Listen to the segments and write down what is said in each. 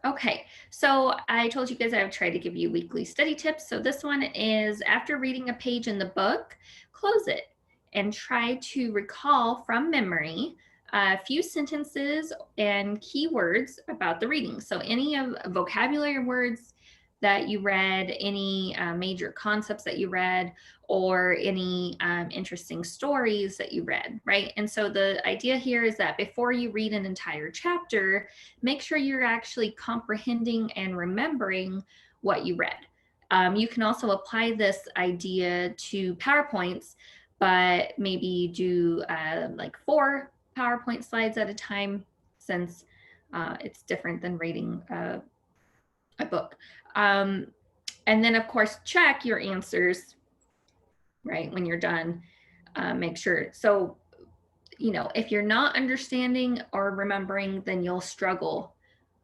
Okay, so I told you guys I would try to give you weekly study tips. So this one is after reading a page in the book, close it and try to recall from memory a few sentences and keywords about the reading. So any of vocabulary words that you read, any major concepts that you read, or any interesting stories that you read, right? And so the idea here is that before you read an entire chapter, make sure you're actually comprehending and remembering what you read. You can also apply this idea to PowerPoints, but maybe do like 4 PowerPoint slides at a time, since it's different than reading a book. And then, of course, check your answers, right, when you're done. Make sure. So, you know, if you're not understanding or remembering, then you'll struggle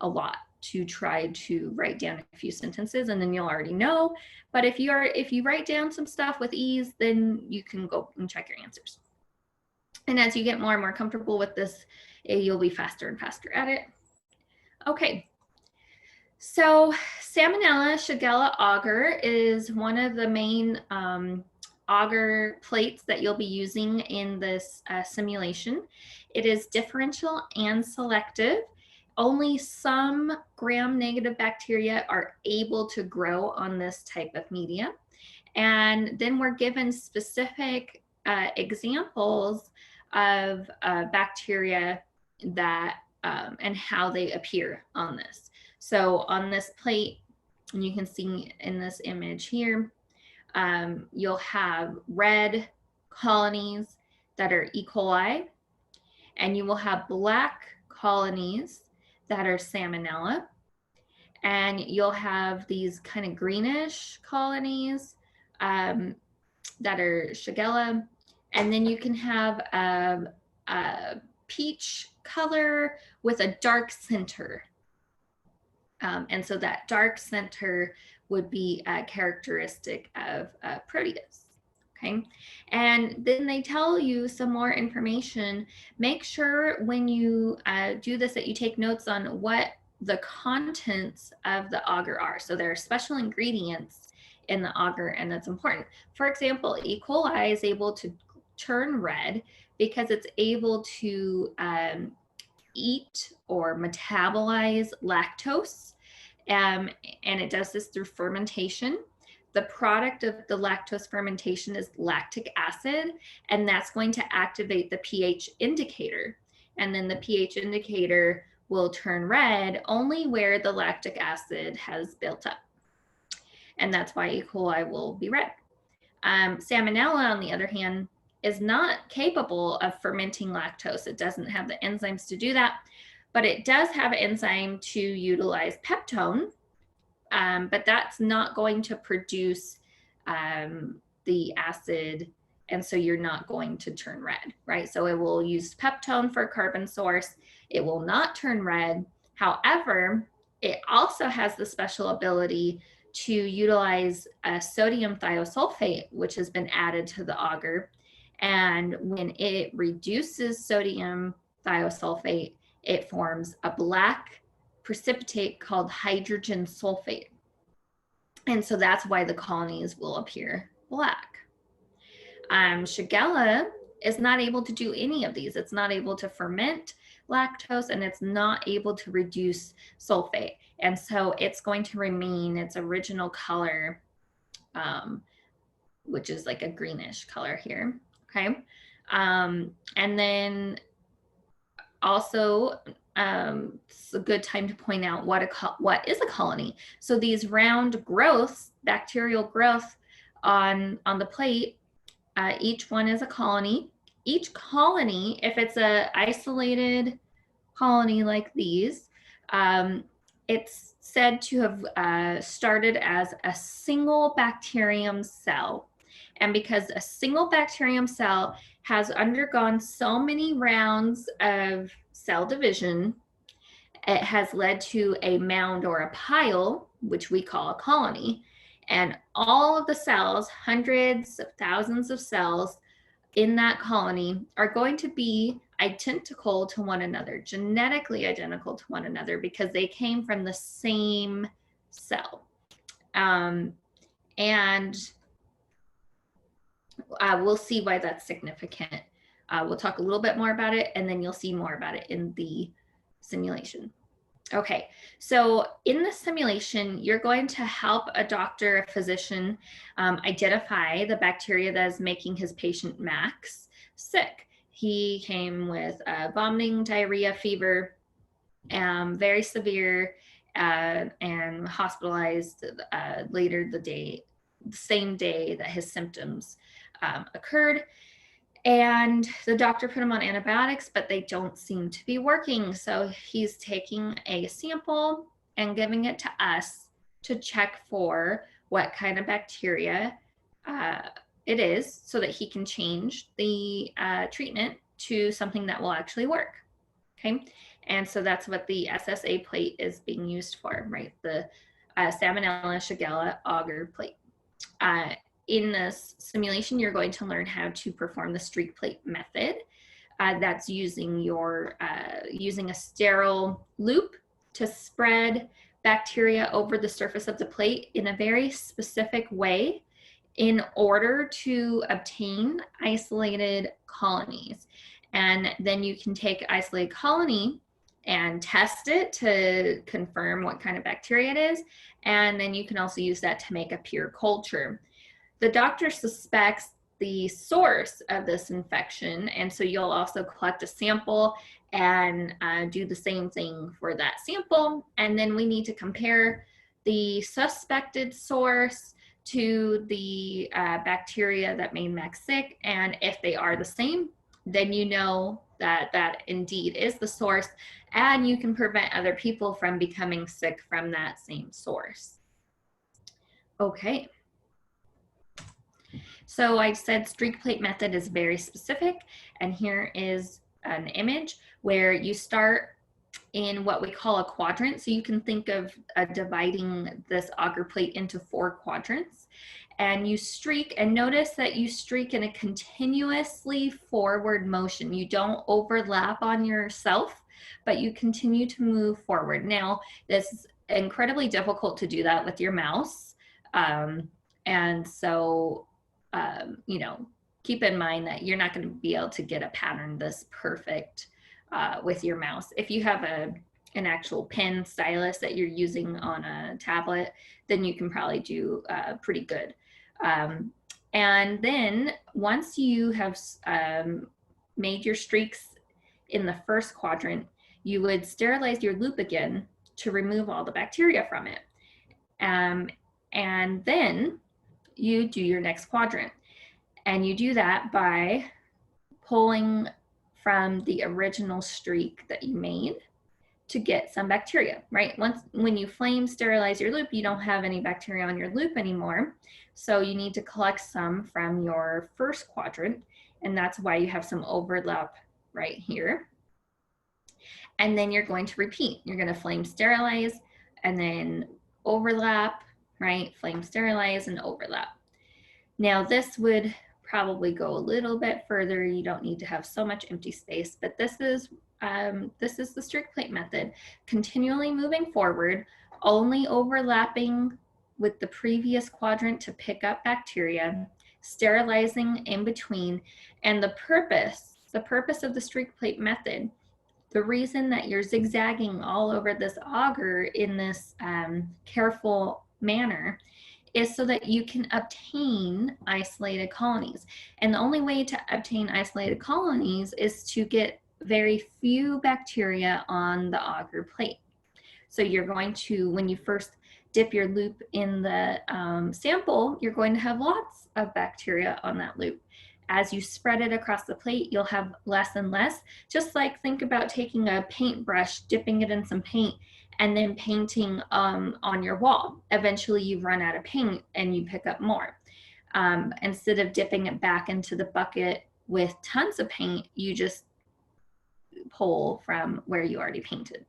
a lot to try to write down a few sentences, and then you'll already know. But if you write down some stuff with ease, then you can go and check your answers. And as you get more and more comfortable with this, you'll be faster and faster at it. Okay. So Salmonella, shigella, agar is one of the main agar plates that you'll be using in this simulation. It is differential and selective. Only some gram-negative bacteria are able to grow on this type of media. And then we're given specific examples of bacteria that and how they appear on this. So on this plate, and you can see in this image here, you'll have red colonies that are E. coli, and you will have black colonies that are Salmonella, and you'll have these kind of greenish colonies that are shigella, and then you can have a peach color with a dark center. And so that dark center would be characteristic of Proteus. Okay, and then they tell you some more information. Make sure when you do this that you take notes on what the contents of the agar are. So there are special ingredients in the agar, and that's important. For example, E. coli is able to turn red because it's able to eat or metabolize lactose, and it does this through fermentation. The product of the lactose fermentation is lactic acid, and that's going to activate the pH indicator. And then the pH indicator will turn red only where the lactic acid has built up. And that's why E. coli will be red. Salmonella, on the other hand, is not capable of fermenting lactose. It doesn't have the enzymes to do that, but it does have an enzyme to utilize peptone, but that's not going to produce the acid, and so you're not going to turn red, right? So it will use peptone for a carbon source. It will not turn red. However, it also has the special ability to utilize sodium thiosulfate, which has been added to the agar. And when it reduces sodium thiosulfate, it forms a black precipitate called hydrogen sulfate. And so that's why the colonies will appear black. Shigella is not able to do any of these. It's not able to ferment lactose, and it's not able to reduce sulfate. And so it's going to remain its original color, which is like a greenish color here. Okay. And then also, it's a good time to point out what is a colony. So these round growths, bacterial growth on the plate, each one is a colony. Each colony, if it's an isolated colony like these, it's said to have started as a single bacterium cell. And because a single bacterium cell has undergone so many rounds of cell division, it has led to a mound or a pile, which we call a colony. And all of the cells, hundreds of thousands of cells in that colony, are going to be identical to one another, genetically identical to one another, because they came from the same cell. And we'll see why that's significant. We'll talk a little bit more about it, and then you'll see more about it in the simulation. Okay, so in the simulation, you're going to help a doctor, a physician, identify the bacteria that is making his patient Max sick. He came with vomiting, diarrhea, fever, very severe, and hospitalized later the same day that his symptoms occurred. And the doctor put him on antibiotics, but they don't seem to be working. So he's taking a sample and giving it to us to check for what kind of bacteria it is, so that he can change the treatment to something that will actually work. Okay. And so that's what the SSA plate is being used for, right? The Salmonella, shigella, agar plate. In this simulation, you're going to learn how to perform the streak plate method. That's using using a sterile loop to spread bacteria over the surface of the plate in a very specific way in order to obtain isolated colonies. And then you can take isolated colony and test it to confirm what kind of bacteria it is. And then you can also use that to make a pure culture. The doctor suspects the source of this infection, and so you'll also collect a sample and do the same thing for that sample. And then we need to compare the suspected source to the bacteria that made Max sick. And if they are the same, then you know that that indeed is the source, and you can prevent other people from becoming sick from that same source. Okay. So I said streak plate method is very specific, and here is an image where you start in what we call a quadrant. So you can think of dividing this agar plate into 4 quadrants, and you streak, and notice that you streak in a continuously forward motion. You don't overlap on yourself, but you continue to move forward. Now, this is incredibly difficult to do that with your mouse. And so, you know, keep in mind that you're not going to be able to get a pattern this perfect with your mouse. If you have an actual pen stylus that you're using on a tablet, then you can probably do pretty good. And then once you have made your streaks in the first quadrant, you would sterilize your loop again to remove all the bacteria from it. And then you do your next quadrant. And you do that by pulling from the original streak that you made to get some bacteria, right? When you flame sterilize your loop, you don't have any bacteria on your loop anymore. So you need to collect some from your first quadrant, and that's why you have some overlap right here. And then you're going to repeat. You're going to flame sterilize and then overlap, right? Flame sterilize and overlap. Now this would probably go a little bit further. You don't need to have so much empty space, but this is the streak plate method, continually moving forward, only overlapping with the previous quadrant to pick up bacteria, sterilizing in between. And the purpose of the streak plate method, the reason that you're zigzagging all over this agar in this careful manner, is so that you can obtain isolated colonies. And the only way to obtain isolated colonies is to get very few bacteria on the agar plate. So you're going to, when you first dip your loop in the sample, you're going to have lots of bacteria on that loop. As you spread it across the plate, you'll have less and less. Just like think about taking a paintbrush, dipping it in some paint, and then painting on your wall. Eventually you run out of paint and you pick up more. Instead of dipping it back into the bucket with tons of paint, you just pull from where you already painted.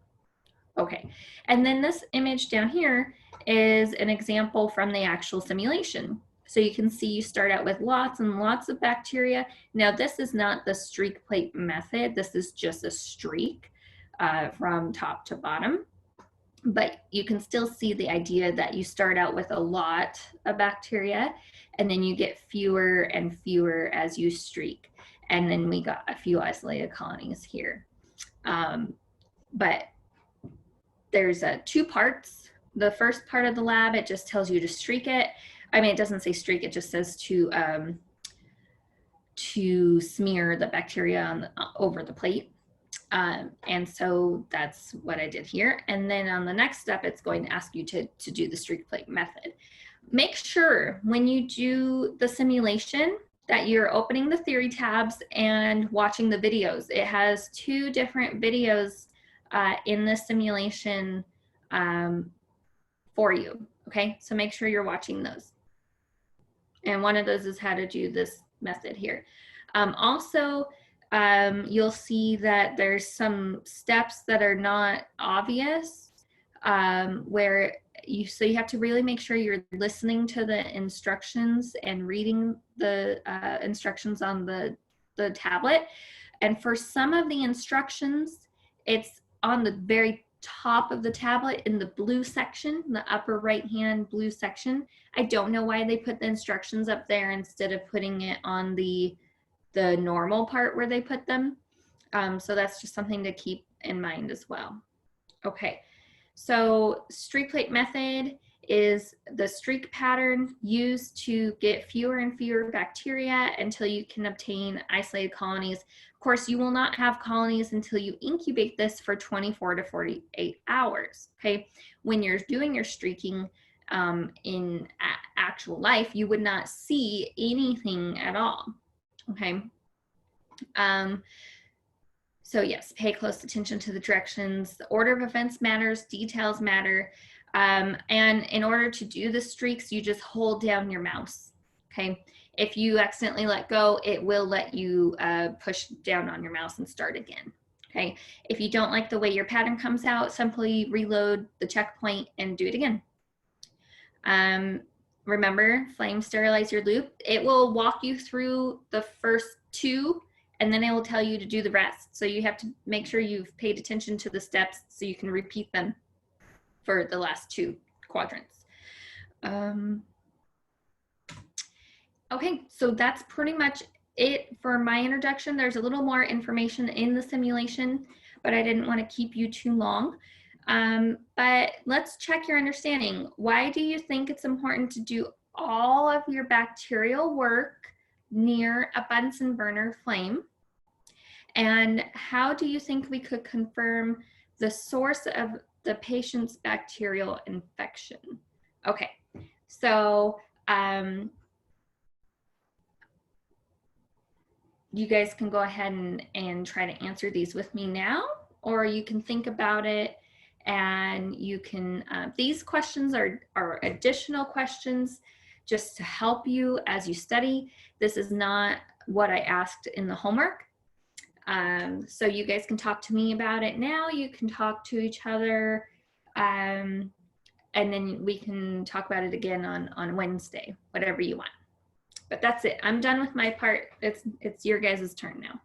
Okay, and then this image down here is an example from the actual simulation. So you can see you start out with lots and lots of bacteria. Now this is not the streak plate method. This is just a streak from top to bottom. But you can still see the idea that you start out with a lot of bacteria and then you get fewer and fewer as you streak. And then we got a few isolated colonies here. But there's two parts. The first part of the lab, it just tells you to streak it. I mean, it doesn't say streak, it just says to smear the bacteria on over the plate. And so that's what I did here. And then on the next step, it's going to ask you to do the streak plate method. Make sure when you do the simulation that you're opening the theory tabs and watching the videos. It has two different videos in the simulation for you, okay? So make sure you're watching those. And one of those is how to do this method here. Also, you'll see that there's some steps that are not obvious where you have to really make sure you're listening to the instructions and reading the instructions on the tablet. And for some of the instructions, it's on the very top of the tablet in the blue section, the upper right hand blue section. I don't know why they put the instructions up there instead of putting it on the normal part where they put them. So that's just something to keep in mind as well. Okay, so streak plate method is the streak pattern used to get fewer and fewer bacteria until you can obtain isolated colonies. Of course, you will not have colonies until you incubate this for 24 to 48 hours, okay? When you're doing your streaking in actual life, you would not see anything at all, okay? So yes, pay close attention to the directions. The order of events matters, details matter. And in order to do the streaks, you just hold down your mouse, okay? If you accidentally let go, it will let you push down on your mouse and start again, okay? If you don't like the way your pattern comes out, simply reload the checkpoint and do it again. Remember, flame sterilize your loop. It will walk you through the first two and then it will tell you to do the rest. So you have to make sure you've paid attention to the steps so you can repeat them for the last two quadrants. Okay, so that's pretty much it for my introduction. There's a little more information in the simulation, but I didn't want to keep you too long. But let's check your understanding. Why do you think it's important to do all of your bacterial work near a Bunsen burner flame? And how do you think we could confirm the source of the patient's bacterial infection? Okay, so you guys can go ahead and try to answer these with me now, or you can think about it and you can, these questions are additional questions just to help you as you study. This is not what I asked in the homework. So you guys can talk to me about it now. You can talk to each other, and then we can talk about it again on Wednesday, whatever you want. But that's it. I'm done with my part. It's your guys' turn now.